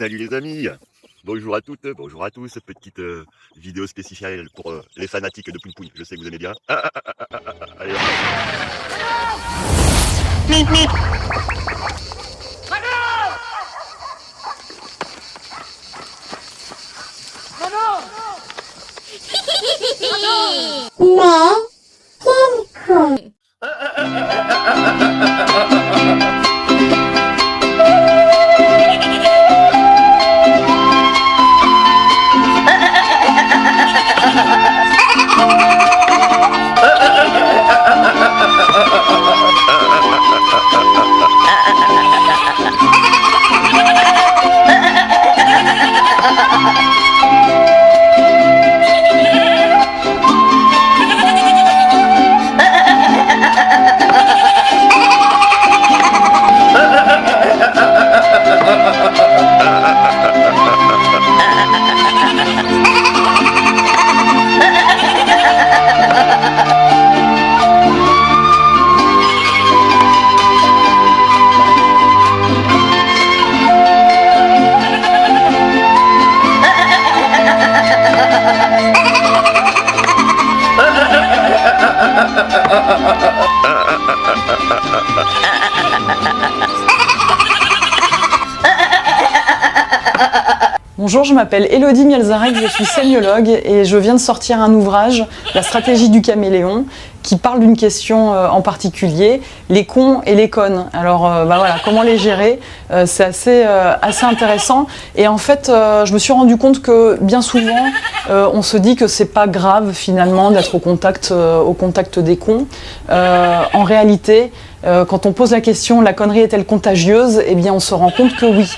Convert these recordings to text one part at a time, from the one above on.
Salut les amis, bonjour à toutes, bonjour à tous, petite vidéo spéciale pour les fanatiques de Poun Poun, je sais que vous aimez bien. Allez, Mip, mip. Bonjour, je m'appelle Élodie Mielzarek, je suis sémiologue et je viens de sortir un ouvrage, La stratégie du caméléon, qui parle d'une question en particulier, les cons et les connes. Alors voilà, comment les gérer, c'est assez intéressant. Et en fait, je me suis rendu compte que bien souvent, on se dit que c'est pas grave finalement d'être au contact des cons. En réalité, quand on pose la question, la connerie est-elle contagieuse? Eh bien, on se rend compte que oui.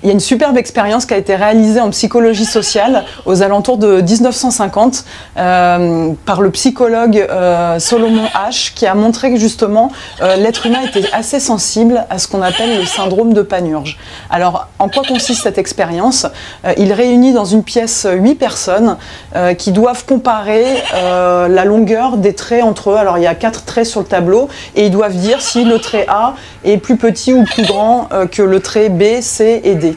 Il y a une superbe expérience qui a été réalisée en psychologie sociale aux alentours de 1950 par le psychologue Solomon Asch, qui a montré que justement l'être humain était assez sensible à ce qu'on appelle le syndrome de Panurge. Alors, en quoi consiste cette expérience? Il réunit dans une pièce 8 personnes qui doivent comparer la longueur des traits entre eux. Alors, il y a 4 traits sur le tableau et ils doivent dire si le trait A est plus petit ou plus grand que le trait B, C et D.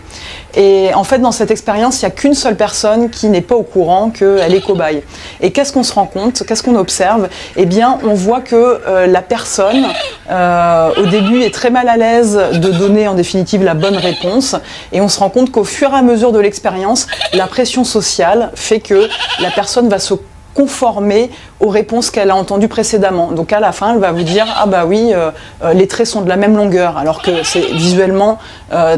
Et en fait, dans cette expérience, il n'y a qu'une seule personne qui n'est pas au courant qu'elle est cobaye. Et qu'est-ce qu'on se rend compte? Qu'est-ce qu'on observe? Eh bien, on voit que la personne, au début, est très mal à l'aise de donner en définitive la bonne réponse. Et on se rend compte qu'au fur et à mesure de l'expérience, la pression sociale fait que la personne va se conformer aux réponses qu'elle a entendues précédemment. Donc à la fin, elle va vous dire « Ah bah oui, les traits sont de la même longueur », alors que c'est visuellement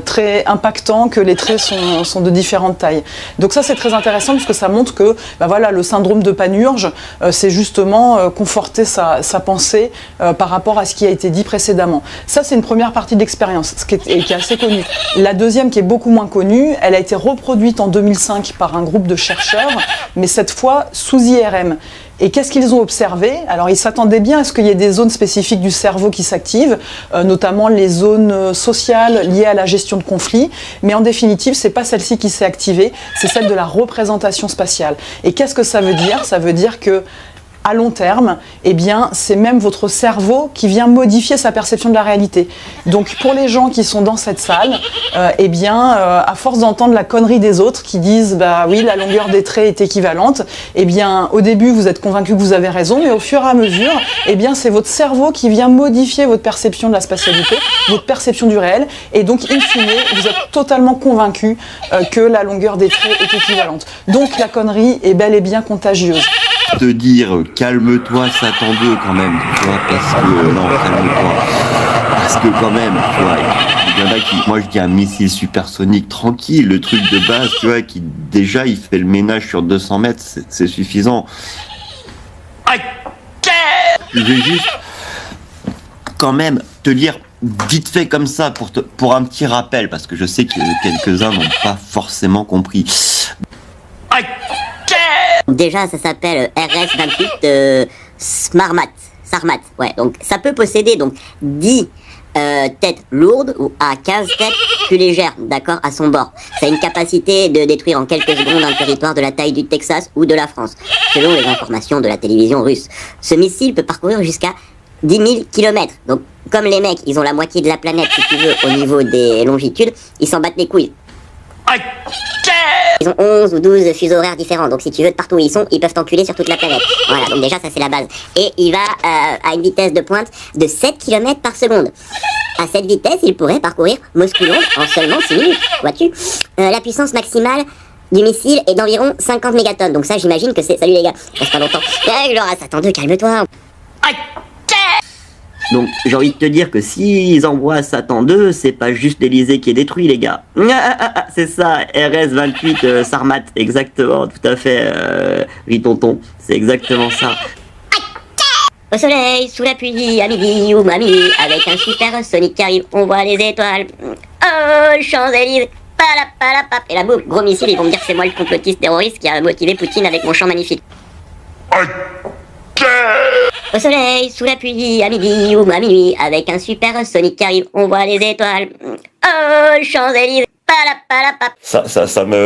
très impactant que les traits sont de différentes tailles. Donc ça, c'est très intéressant parce que ça montre que voilà, le syndrome de Panurge, c'est justement conforter sa pensée par rapport à ce qui a été dit précédemment. Ça, c'est une première partie de l'expérience, qui est assez connue. La deuxième, qui est beaucoup moins connue, elle a été reproduite en 2005 par un groupe de chercheurs, mais cette fois sous IRM. Et qu'est-ce qu'ils ont observé? Alors, ils s'attendaient bien à ce qu'il y ait des zones spécifiques du cerveau qui s'activent, notamment les zones sociales liées à la gestion de conflits. Mais en définitive, c'est pas celle-ci qui s'est activée, c'est celle de la représentation spatiale. Et qu'est-ce que ça veut dire? Ça veut dire que à long terme, eh bien, c'est même votre cerveau qui vient modifier sa perception de la réalité. Donc, pour les gens qui sont dans cette salle, eh bien, à force d'entendre la connerie des autres qui disent, bah oui, la longueur des traits est équivalente, eh bien, au début, vous êtes convaincu que vous avez raison, mais au fur et à mesure, eh bien, c'est votre cerveau qui vient modifier votre perception de la spatialité, votre perception du réel, et donc, in fine, vous êtes totalement convaincu que la longueur des traits est équivalente. Donc, la connerie est bel et bien contagieuse. Te dire calme-toi Satan 2 quand même, tu vois, parce que non, calme-toi, parce que quand même, tu vois, il y en a qui, moi je dis un missile supersonique tranquille, le truc de base, tu vois, qui déjà il fait le ménage sur 200 mètres, c'est suffisant. Je vais juste quand même te dire vite fait comme ça pour un petit rappel, parce que je sais que quelques-uns n'ont pas forcément compris. Déjà, ça s'appelle RS28 Sarmat. Ouais, donc ça peut posséder donc 10 têtes lourdes ou à 15 têtes plus légères, d'accord, à son bord. Ça a une capacité de détruire en quelques secondes un territoire de la taille du Texas ou de la France, selon les informations de la télévision russe. Ce missile peut parcourir jusqu'à 10 000 km. Donc, comme les mecs, ils ont la moitié de la planète, si tu veux, au niveau des longitudes, ils s'en battent les couilles. Ils ont 11 ou 12 fuseaux horaires différents, donc si tu veux, de partout où ils sont, ils peuvent t'enculer sur toute la planète. Voilà, donc déjà ça c'est la base. Et il va à une vitesse de pointe de 7 km par seconde. À cette vitesse, il pourrait parcourir Moscou-Londres en seulement 6 minutes, vois-tu. La puissance maximale du missile est d'environ 50 mégatonnes, donc ça j'imagine que c'est... Salut les gars, reste pas longtemps. Laura, Satan 2, calme-toi. Donc j'ai envie de te dire que s'ils envoient Satan 2, c'est pas juste l'Elysée qui est détruit, les gars. C'est ça, RS-28 Sarmat, exactement, tout à fait, Ritonton, c'est exactement ça. Au soleil, sous la pluie, à midi ou à minuit, avec un super Sonic qui arrive, on voit les étoiles. Oh, Champs-Élysées, palapalapap. Et là, boum, gros missile, ils vont me dire que c'est moi le complotiste terroriste qui a motivé Poutine avec mon chant magnifique. Au soleil, sous la pluie, à midi ou à minuit, avec un super Sonic qui arrive, on voit les étoiles. Oh, Champs-Élysées, palapalapap. Ça me... Ça me.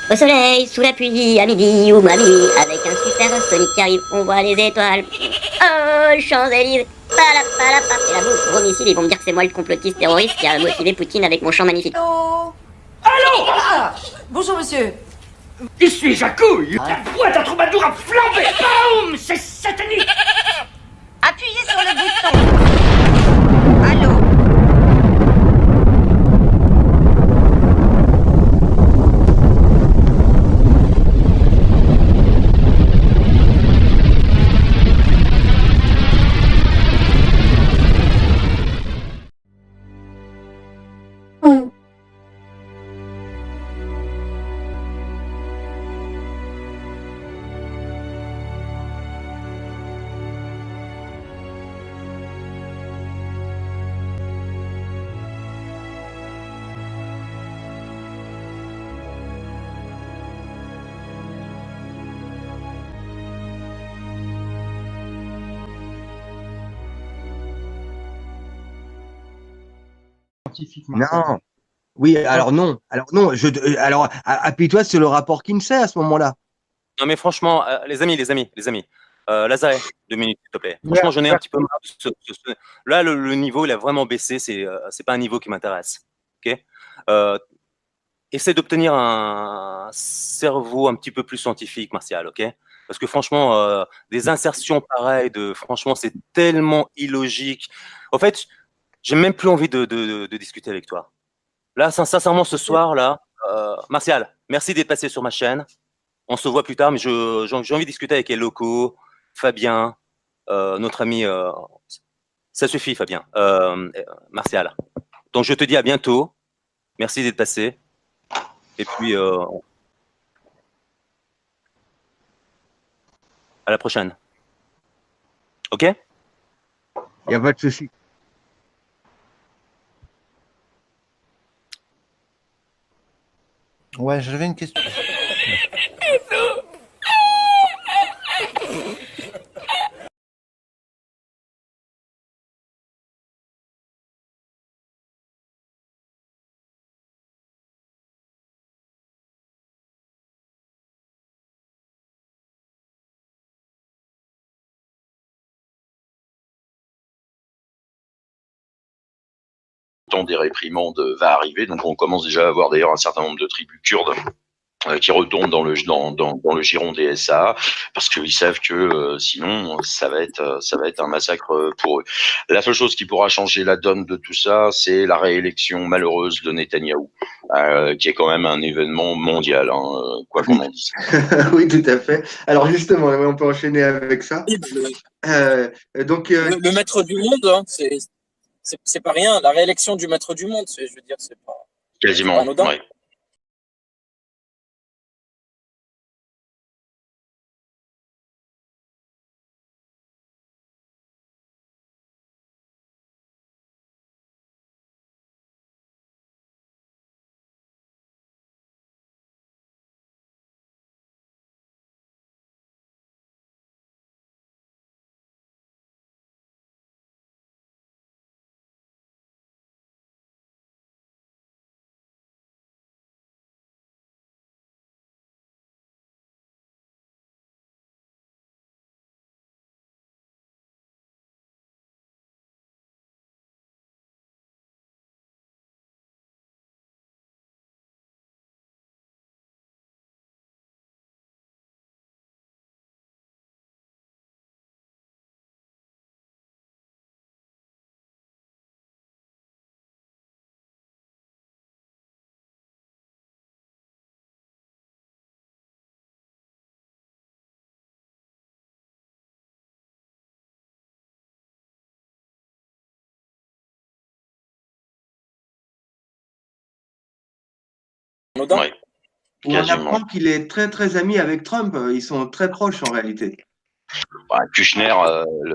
Au soleil, sous la pluie, à midi ou à minuit, avec un super Sonic qui arrive, on voit les étoiles. Oh, Champs-Élysées, palapalapap. Et là, boum, gros missile, ils vont me dire que c'est moi le complotiste terroriste qui a motivé Poutine avec mon chant magnifique. Allô. Bonjour monsieur. Qui suis-je à couille? La voix d'un troubadour a flambé. Boum. C'est satanique. Appuyez sur le bouton. Allô. Non. Oui, alors non. Appuie-toi sur le rapport Kinsey à ce moment-là. Non, mais franchement, les amis. Lazare, 2 minutes, s'il te plaît. Franchement, j'en ai un petit peu marre de Là, le niveau, il a vraiment baissé. C'est pas un niveau qui m'intéresse. Ok. Essaie d'obtenir un cerveau un petit peu plus scientifique, Martial, ok? Parce que franchement, des insertions pareilles, franchement, c'est tellement illogique. En fait, j'ai même plus envie de discuter avec toi. Là, sincèrement, ce soir, là, Martial, merci d'être passé sur ma chaîne. On se voit plus tard, mais j'ai envie de discuter avec les locaux, Fabien, notre ami. Ça suffit, Fabien. Martial. Donc, je te dis à bientôt. Merci d'être passé. Et puis, à la prochaine. Ok? Il n'y a pas de souci. Ouais, j'avais une question. Temps des réprimandes va arriver, donc on commence déjà à avoir d'ailleurs un certain nombre de tribus kurdes qui retournent dans le giron des SA parce qu'ils savent que sinon ça va être un massacre pour eux. La seule chose qui pourra changer la donne de tout ça, c'est la réélection malheureuse de Netanyahou, qui est quand même un événement mondial, hein, quoi qu'on en dise. Oui, tout à fait. Alors justement, on peut enchaîner avec ça. Donc le maître du monde, hein, c'est pas rien. La réélection du maître du monde, je veux dire, c'est pas quasiment. anodin. Ouais. anodin. Ouais, Où on quasiment. apprend qu'il est très très ami avec Trump. Ils sont très proches en réalité. Bah, Kushner,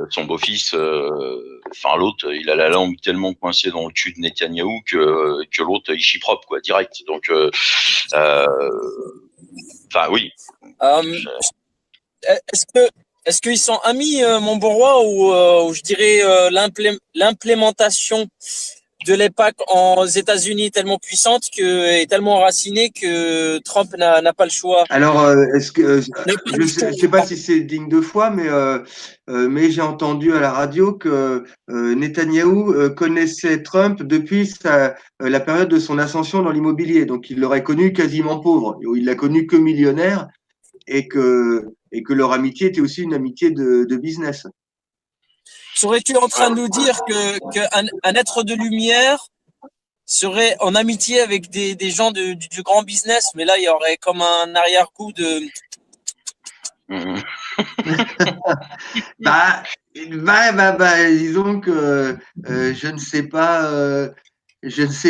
son beau-fils, enfin l'autre, il a la langue tellement coincée dans le cul de Netanyahou que l'autre il chie propre quoi, direct. Donc, enfin oui. Euh, est-ce que est-ce qu'ils sont amis, mon bon roi, ou je dirais l'implémentation de l'EPAC aux États-Unis est tellement puissante et tellement enracinée que Trump n'a pas le choix. Alors, est-ce que N'a pas le choix. je sais pas si c'est digne de foi, mais j'ai entendu à la radio que Netanyahou connaissait Trump depuis la période de son ascension dans l'immobilier. Donc, il l'aurait connu quasiment pauvre. Il l'a connu que millionnaire et que leur amitié était aussi une amitié de business. Serais-tu en train de nous dire un être de lumière serait en amitié avec des gens du grand business, mais là, il y aurait comme un arrière-goût de... Mhm. Bah, disons que je ne sais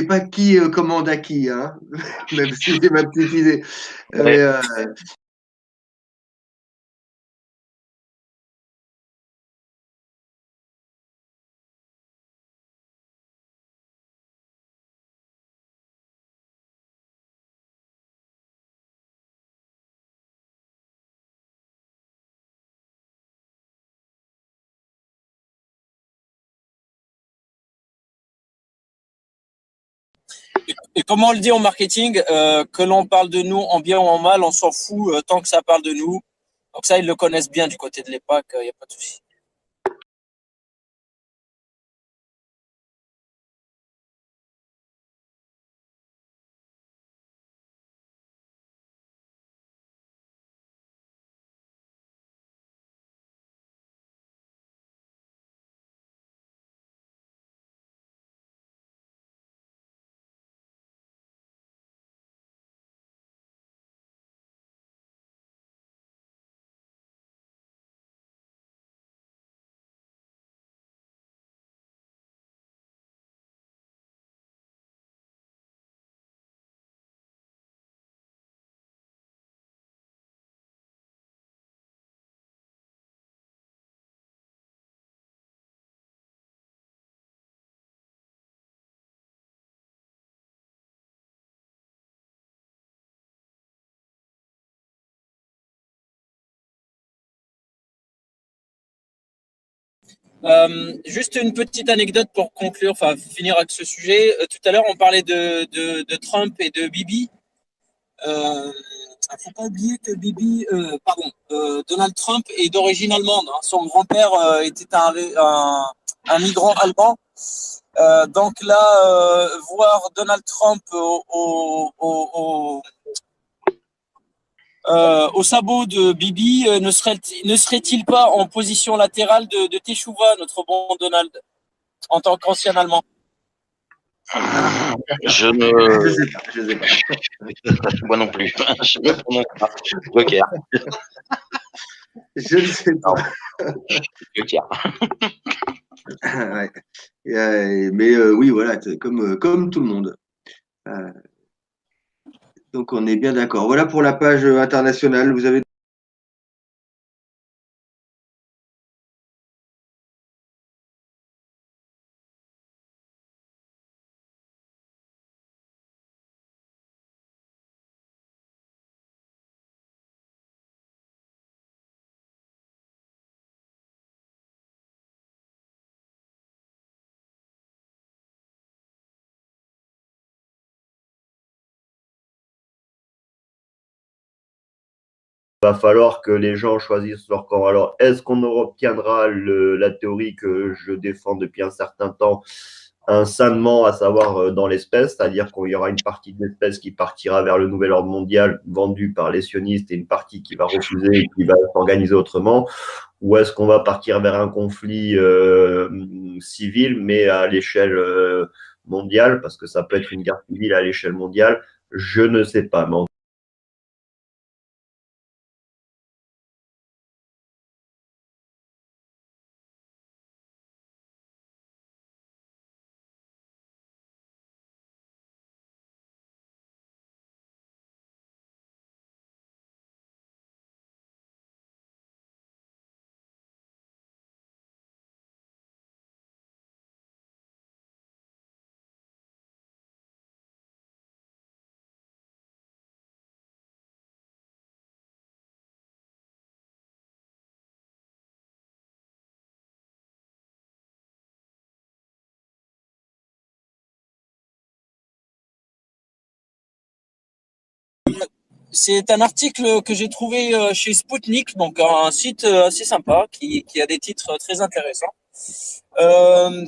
pas qui commande à qui, hein, même si c'est ma petite idée. Ouais. Et comment on le dit en marketing, que l'on parle de nous en bien ou en mal, on s'en fout tant que ça parle de nous. Donc ça, ils le connaissent bien du côté de l'EPAC, il n'y a pas de souci. Juste une petite anecdote pour conclure, enfin finir avec ce sujet. Tout à l'heure, on parlait de Trump et de Bibi. Il ne faut pas oublier que Donald Trump est d'origine allemande, hein. Son grand-père était un migrant allemand. Donc là, voir Donald Trump au sabot de Bibi, ne serait-il pas en position latérale de Teshuva, notre bon Donald, en tant qu'ancien Allemand? Je Je sais pas. moi non plus. Je me prononce pas. Joker. Je ne sais pas. Joker. Ouais. Mais oui, voilà, comme tout le monde. Euh, donc on est bien d'accord. Voilà pour la page internationale. Vous avez Va falloir que les gens choisissent leur camp. Alors, est-ce qu'on obtiendra la théorie que je défends depuis un certain temps, un scinement, à savoir dans l'espèce, c'est-à-dire qu'il y aura une partie de l'espèce qui partira vers le nouvel ordre mondial vendu par les sionistes et une partie qui va refuser et qui va s'organiser autrement, ou est-ce qu'on va partir vers un conflit civil, mais à l'échelle mondiale, parce que ça peut être une guerre civile à l'échelle mondiale, je ne sais pas. Mais c'est un article que j'ai trouvé chez Spoutnik, donc un site assez sympa qui a des titres très intéressants,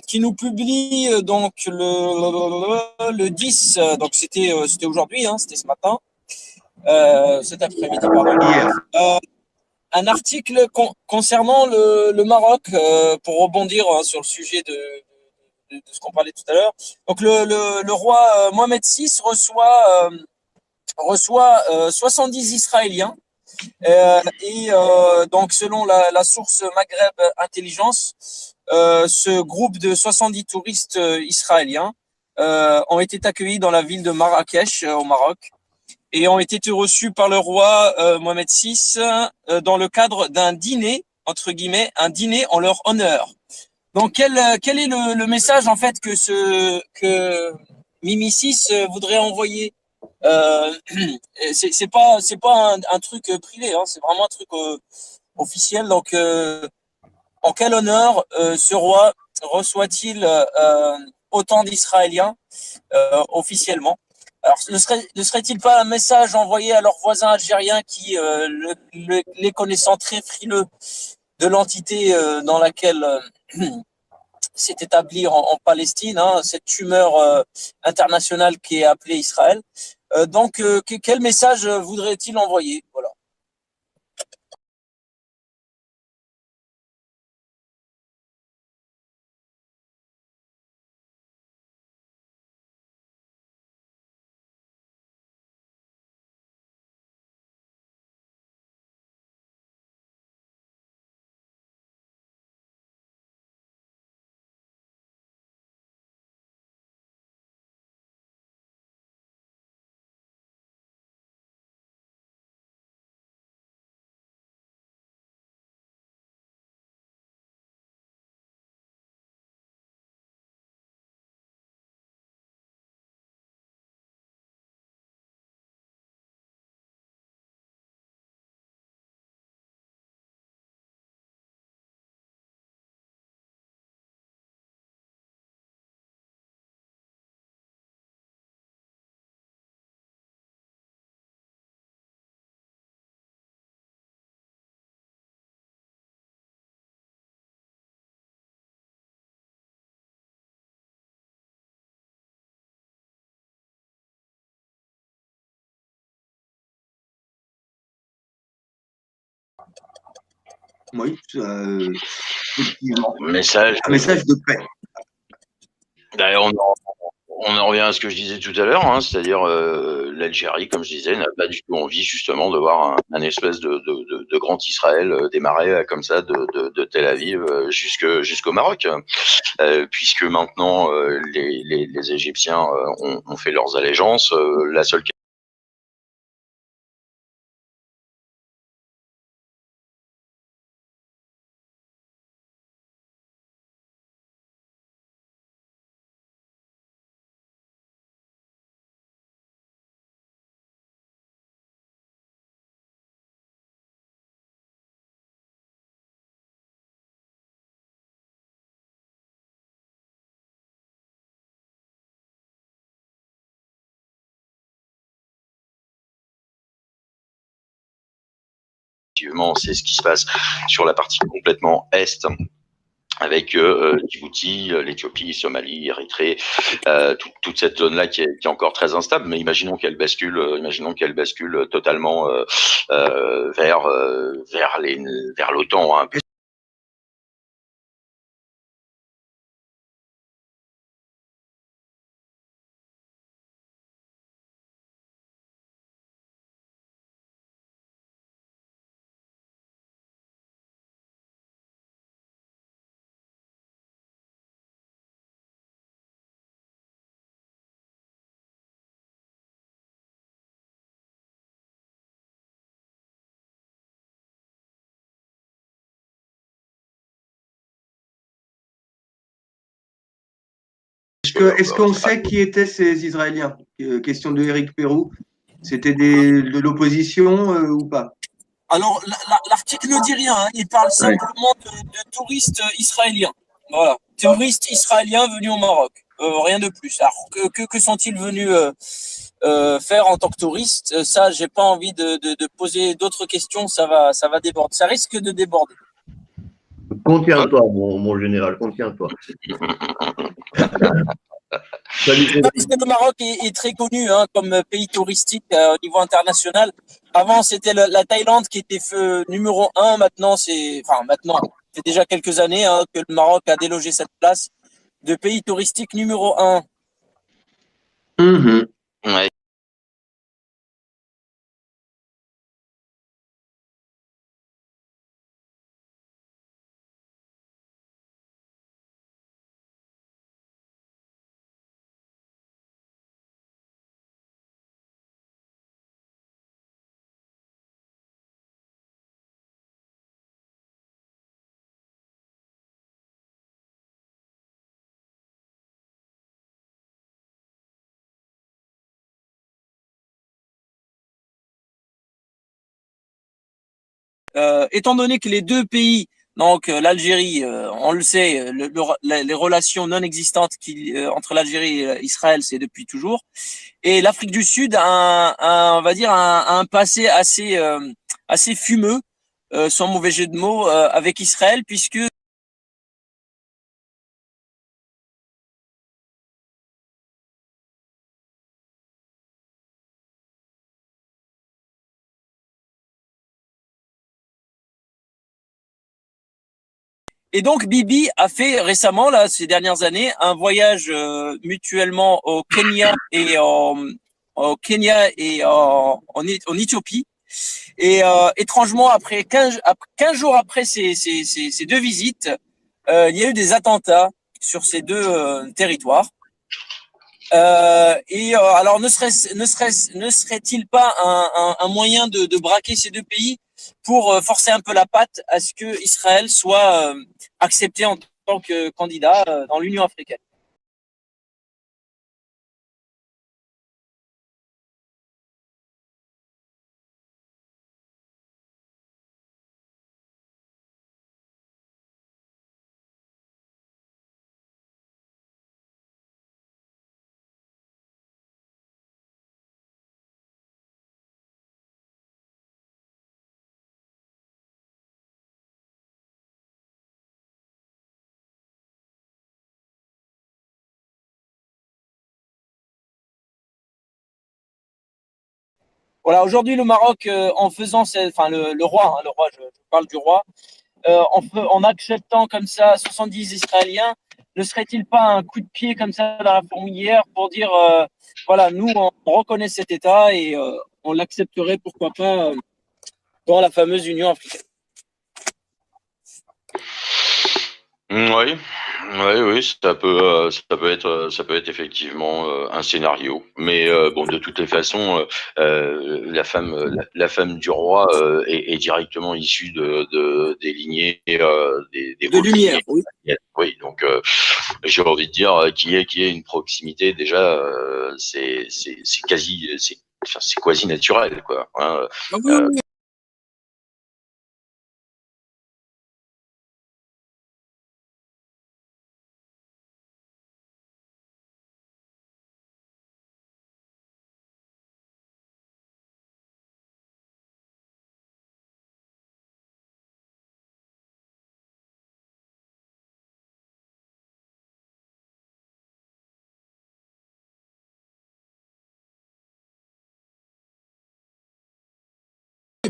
qui nous publie donc le 10, donc c'était aujourd'hui, hein, c'était ce matin, cet après-midi, pardon. Un article concernant le Maroc, pour rebondir sur le sujet de ce qu'on parlait tout à l'heure. Donc le roi Mohamed VI reçoit 70 Israéliens. Donc, selon la source Maghreb Intelligence, ce groupe de 70 touristes israéliens ont été accueillis dans la ville de Marrakech, au Maroc, et ont été reçus par le roi Mohamed VI dans le cadre d'un dîner, entre guillemets, un dîner en leur honneur. Donc, quel est le message, en fait, que Mimi VI voudrait envoyer? C'est pas un truc privé, hein, c'est vraiment un truc officiel. Donc, en quel honneur ce roi reçoit-il autant d'Israéliens officiellement? Alors, ne serait-il pas un message envoyé à leurs voisins algériens qui, les connaissant très frileux de l'entité dans laquelle s'est établie en Palestine, hein, cette tumeur internationale qui est appelée Israël? Donc, quel message voudrait-il envoyer? Voilà. Oui, effectivement. Un message de paix. D'ailleurs, on en revient à ce que je disais tout à l'heure, hein, c'est-à-dire l'Algérie, comme je disais, n'a pas du tout envie justement de voir un espèce de grand Israël démarrer comme ça de Tel Aviv jusqu'au Maroc, puisque maintenant les Égyptiens ont fait leurs allégeances. La seule effectivement, c'est ce qui se passe sur la partie complètement est, avec Djibouti, l'Éthiopie, Somalie, Érythrée, toute cette zone-là qui est encore très instable. Mais imaginons qu'elle bascule totalement vers l'OTAN. Hein. Est-ce qu'on sait qui étaient ces Israéliens? Question de Éric Pérou. C'était de l'opposition ou pas? Alors, l'article ne dit rien, hein. Il parle simplement de touristes israéliens. Voilà, touristes israéliens venus au Maroc. Rien de plus. Alors, que sont-ils venus faire en tant que touriste. Ça, j'ai pas envie de poser d'autres questions. Ça va déborder. Ça risque de déborder. Contiens-toi, mon général, contiens-toi. Salut, Non, parce que le Maroc est très connu comme pays touristique au niveau international. Avant, c'était la Thaïlande qui était numéro un. Maintenant, ça fait déjà quelques années que le Maroc a délogé cette place de pays touristique numéro un. Ouais. Étant donné que les deux pays, donc l'Algérie, on le sait, les relations non existantes entre l'Algérie et Israël, c'est depuis toujours. Et l'Afrique du Sud on va dire, un passé assez fumeux, sans mauvais jeu de mots, avec Israël, puisque et donc Bibi a fait récemment, là, ces dernières années, un voyage mutuellement au Kenya et en Éthiopie. Et étrangement, après 15 jours après ces deux visites, il y a eu des attentats sur ces deux territoires. Alors, ne serait-il pas un moyen de braquer ces deux pays pour forcer un peu la patte à ce que Israël soit accepté en tant que candidat dans l'Union africaine? Voilà, aujourd'hui, le Maroc, en faisant, le roi, je parle du roi, en acceptant comme ça 70 Israéliens, ne serait-il pas un coup de pied comme ça dans la fourmilière pour dire, voilà, nous, on reconnaît cet État et on l'accepterait, pourquoi pas, dans la fameuse Union africaine? Oui, oui, ça peut être effectivement un scénario. Mais bon, de toutes les façons, la femme du roi est directement issue des lignées, des De hautes lumière, lignées. oui. Oui, donc j'ai envie de dire qui est une proximité déjà, c'est c'est quasi naturel, quoi. Hein. Ah oui, oui,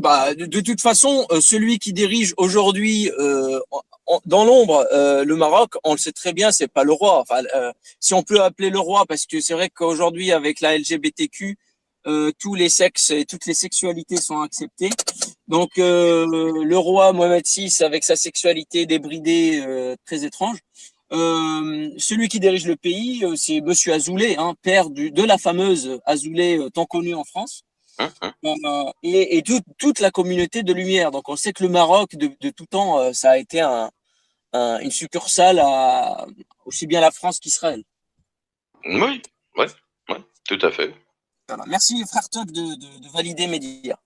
bah, de toute façon, celui qui dirige aujourd'hui dans l'ombre le Maroc, on le sait très bien, c'est pas le roi. Enfin, si on peut appeler le roi, parce que c'est vrai qu'aujourd'hui, avec la LGBTQ, tous les sexes et toutes les sexualités sont acceptées. Donc, le roi Mohamed VI, avec sa sexualité débridée très étrange, celui qui dirige le pays, c'est Monsieur Azoulay, père de la fameuse Azoulay, tant connue en France. Hein, hein. Et toute la communauté de Lumière. Donc on sait que le Maroc, de tout temps, ça a été une succursale à aussi bien la France qu'Israël. Oui, ouais, ouais, tout à fait. Voilà. Merci, frère Tuck, de valider mes dires.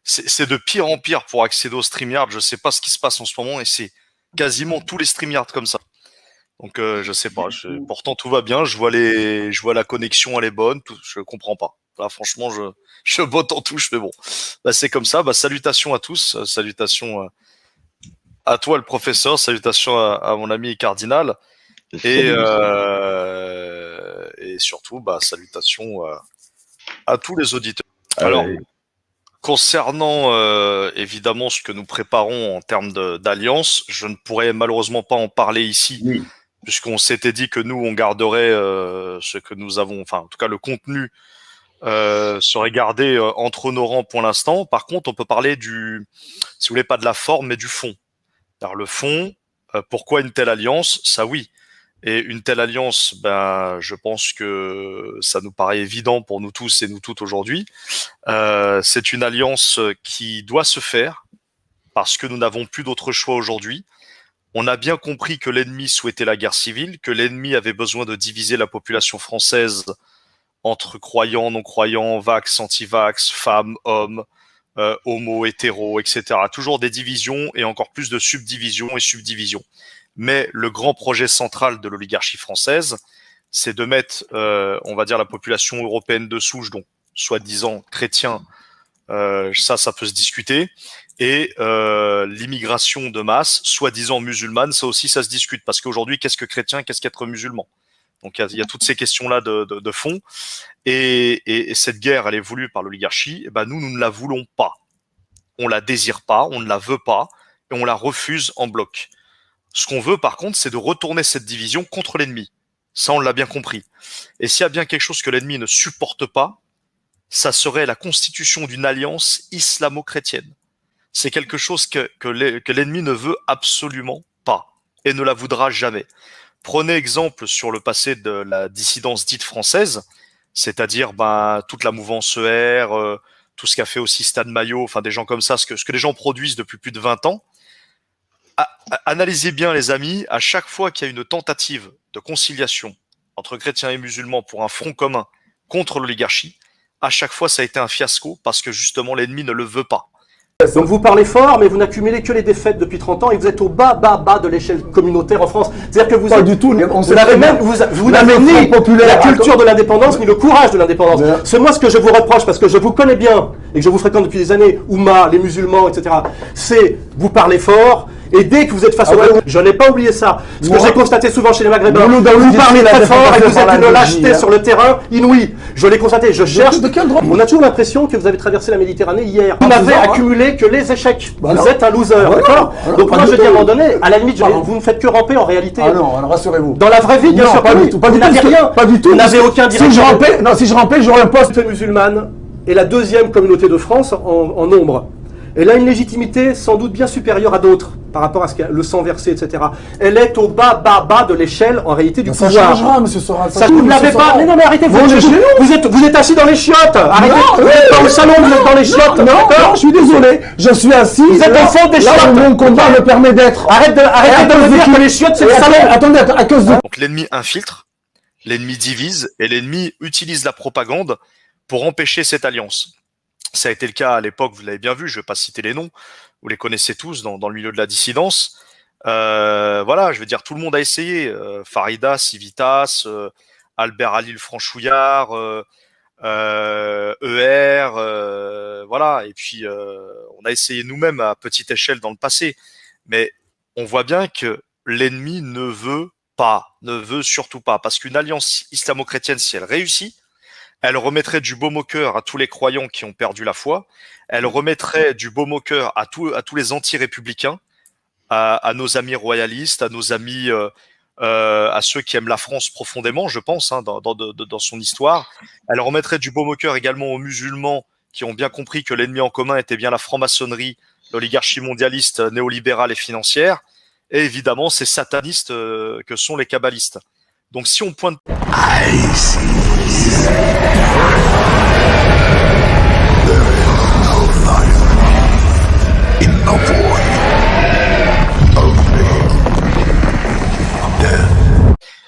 c'est de pire en pire pour accéder au StreamYard. Je sais pas ce qui se passe en ce moment et c'est quasiment tous les StreamYards comme ça. Donc je sais pas. Pourtant tout va bien. Je vois la connexion elle est bonne. Je comprends pas. Là franchement je botte en touche mais bon. Bah, c'est comme ça. Bah, salutations à tous. Salutations à toi le professeur. Salutations à mon ami cardinal. Et surtout bah salutations à tous les auditeurs. Alors concernant évidemment ce que nous préparons en termes d'alliance, je ne pourrais malheureusement pas en parler ici. Oui. Puisqu'on s'était dit que nous, on garderait ce que nous avons, enfin, en tout cas, le contenu serait gardé entre nos rangs pour l'instant. Par contre, on peut parler si vous voulez, pas de la forme, mais du fond. Alors, le fond, pourquoi une telle alliance? Ça, oui. Et une telle alliance, ben, je pense que ça nous paraît évident pour nous tous et nous toutes aujourd'hui. C'est une alliance qui doit se faire parce que nous n'avons plus d'autre choix aujourd'hui. On a bien compris que l'ennemi souhaitait la guerre civile, que l'ennemi avait besoin de diviser la population française entre croyants, non-croyants, vax, anti-vax, femmes, hommes, homo, hétéro, etc. Toujours des divisions et encore plus de subdivisions et subdivisions. Mais le grand projet central de l'oligarchie française, c'est de mettre, on va dire, la population européenne de souche, donc soi-disant chrétiens, ça peut se discuter, et l'immigration de masse, soi-disant musulmane, ça aussi, ça se discute. Parce qu'aujourd'hui, qu'est-ce que chrétien, qu'est-ce qu'être musulman? Donc il y a toutes ces questions-là de fond. Et cette guerre, elle est voulue par l'oligarchie. Et ben nous ne la voulons pas. On la désire pas, on ne la veut pas, et on la refuse en bloc. Ce qu'on veut, par contre, c'est de retourner cette division contre l'ennemi. Ça, on l'a bien compris. Et s'il y a bien quelque chose que l'ennemi ne supporte pas, ça serait la constitution d'une alliance islamo-chrétienne. C'est quelque chose que l'ennemi ne veut absolument pas et ne la voudra jamais. Prenez exemple sur le passé de la dissidence dite française, c'est-à-dire toute la mouvance ER, tout ce qu'a fait aussi Stan Maillot, enfin des gens comme ça, ce que les gens produisent depuis plus de 20 ans. Analysez bien les amis, à chaque fois qu'il y a une tentative de conciliation entre chrétiens et musulmans pour un front commun contre l'oligarchie, à chaque fois ça a été un fiasco parce que justement l'ennemi ne le veut pas. Donc vous parlez fort, mais vous n'accumulez que les défaites depuis 30 ans et vous êtes au bas de l'échelle communautaire en France. C'est-à-dire que vous pas êtes, du tout. vous n'avez ni la culture de l'indépendance, ni le courage de l'indépendance. C'est moi ce que je vous reproche, parce que je vous connais bien et que je vous fréquente depuis des années, Oumma, les musulmans, etc. C'est vous parlez fort. Et dès que vous êtes face au Maghreb, je n'ai pas oublié ça. Ce que j'ai constaté souvent chez les Maghrébins, vous parlez très fort et vous êtes une lâcheté sur le terrain inouïe. Je l'ai constaté, je cherche. On a toujours l'impression que vous avez traversé la Méditerranée hier. Vous n'avez accumulé que les échecs. Vous êtes un loser, d'accord? Donc moi je dis à un moment donné, à la limite, vous ne faites que ramper en réalité. Ah non, alors rassurez-vous. Dans la vraie vie, bien sûr, pas du tout. Vous n'avez rien. Pas du tout. Vous n'avez aucun direct. Si je rampais, j'aurais un poste. La musulmane est la deuxième communauté de France en nombre. Elle a une légitimité sans doute bien supérieure à d'autres par rapport à ce le sang versé, etc. Elle est au bas de l'échelle en réalité du pouvoir. Ça changera, monsieur Soral. Ça vous ne l'avez pas. Mais non, mais arrêtez. Vous êtes assis dans les chiottes. Arrêtez. Vous êtes pas au salon, vous êtes dans les chiottes. Non, je suis désolé. Je suis assis. Vous êtes au fond des chiottes. Là où mon combat me permet d'être. Arrête de me dire que les chiottes c'est le salon. Attendez, à cause de. Donc l'ennemi infiltre, l'ennemi divise et l'ennemi utilise la propagande pour empêcher cette alliance. Ça a été le cas à l'époque, vous l'avez bien vu, je ne vais pas citer les noms, vous les connaissez tous dans le milieu de la dissidence. Voilà, je veux dire, tout le monde a essayé. Farida, Civitas, Albert Halil Franchouillard, ER, voilà. Et puis, on a essayé nous-mêmes à petite échelle dans le passé. Mais on voit bien que l'ennemi ne veut surtout pas. Parce qu'une alliance islamo-chrétienne, si elle réussit, elle remettrait du baume au cœur à tous les croyants qui ont perdu la foi. Elle remettrait du baume au cœur à tous les anti-républicains, à nos amis royalistes, à nos amis, à ceux qui aiment la France profondément, je pense, dans son histoire. Elle remettrait du baume au cœur également aux musulmans qui ont bien compris que l'ennemi en commun était bien la franc-maçonnerie, l'oligarchie mondialiste, néolibérale et financière, et évidemment ces satanistes que sont les kabbalistes. Donc si on pointe...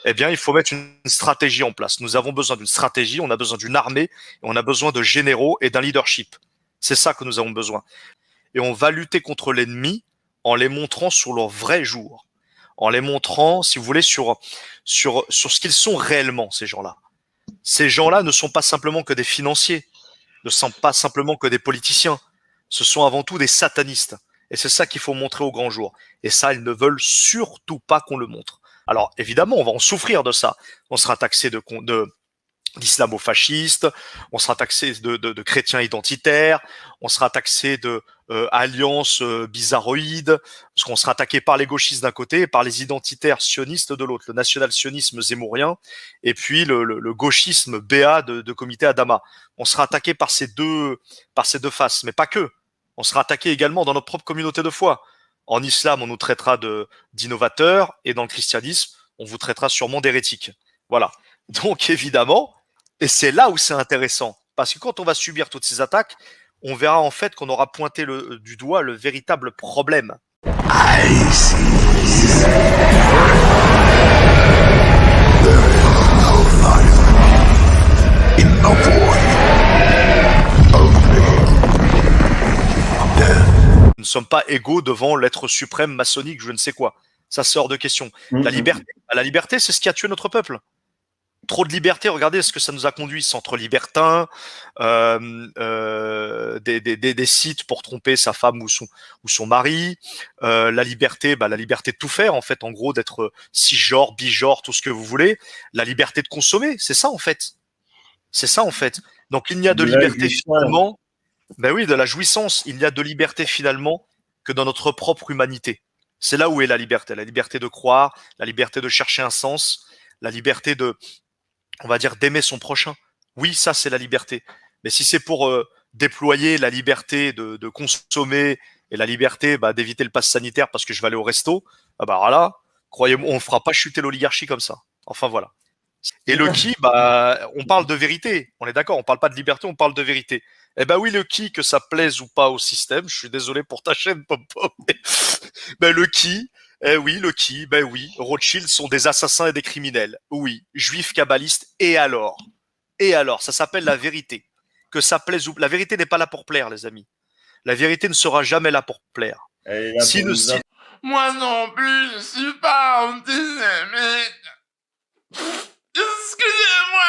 Eh bien, il faut mettre une stratégie en place. Nous avons besoin d'une stratégie, on a besoin d'une armée, et on a besoin de généraux et d'un leadership. C'est ça que nous avons besoin. Et on va lutter contre l'ennemi en les montrant sur leur vrai jour. En les montrant, si vous voulez, sur ce qu'ils sont réellement, ces gens-là. Ces gens-là ne sont pas simplement que des financiers, ne sont pas simplement que des politiciens. Ce sont avant tout des satanistes. Et c'est ça qu'il faut montrer au grand jour. Et ça, ils ne veulent surtout pas qu'on le montre. Alors, évidemment, on va en souffrir de ça. On sera taxé d'islamo-fascistes, on sera taxé de chrétiens identitaires, on sera taxé de alliances bizarroïdes, parce qu'on sera attaqué par les gauchistes d'un côté et par les identitaires sionistes de l'autre, le national-sionisme zémourien et puis le gauchisme BA de comité Adama. On sera attaqué par ces deux faces, mais pas que. On sera attaqué également dans notre propre communauté de foi. En islam, on nous traitera d'innovateurs et dans le christianisme, on vous traitera sûrement d'hérétiques. Voilà. Donc évidemment, et c'est là où c'est intéressant, parce que quand on va subir toutes ces attaques, on verra en fait qu'on aura pointé du doigt le véritable problème. Nous ne sommes pas égaux devant l'être suprême maçonnique, je ne sais quoi. Ça sort de question. La liberté, c'est ce qui a tué notre peuple. Trop de liberté, regardez ce que ça nous a conduit, centre libertin, des sites pour tromper sa femme ou son mari, la liberté de tout faire en fait, en gros d'être cisgenre, bigenre, tout ce que vous voulez, la liberté de consommer, c'est ça en fait. Donc il n'y a de liberté finalement, de la jouissance, il n'y a de liberté finalement que dans notre propre humanité. C'est là où est la liberté de croire, la liberté de chercher un sens, la liberté on va dire d'aimer son prochain. Oui, ça c'est la liberté. Mais si c'est pour déployer la liberté de consommer et la liberté d'éviter le pass sanitaire parce que je vais aller au resto, voilà, croyez-moi, on ne fera pas chuter l'oligarchie comme ça. Enfin voilà. Et le qui, on parle de vérité. On est d'accord, on parle pas de liberté, on parle de vérité. Eh ben oui, le qui, que ça plaise ou pas au système, je suis désolé pour ta chaîne, Pop-Pop. Le qui, Rothschild sont des assassins et des criminels. Oui, juifs, kabbalistes, et alors, ça s'appelle la vérité. Que ça plaise ou... La vérité n'est pas là pour plaire, les amis. La vérité ne sera jamais là pour plaire. Moi non plus, je suis pas antisémite. Excusez-moi.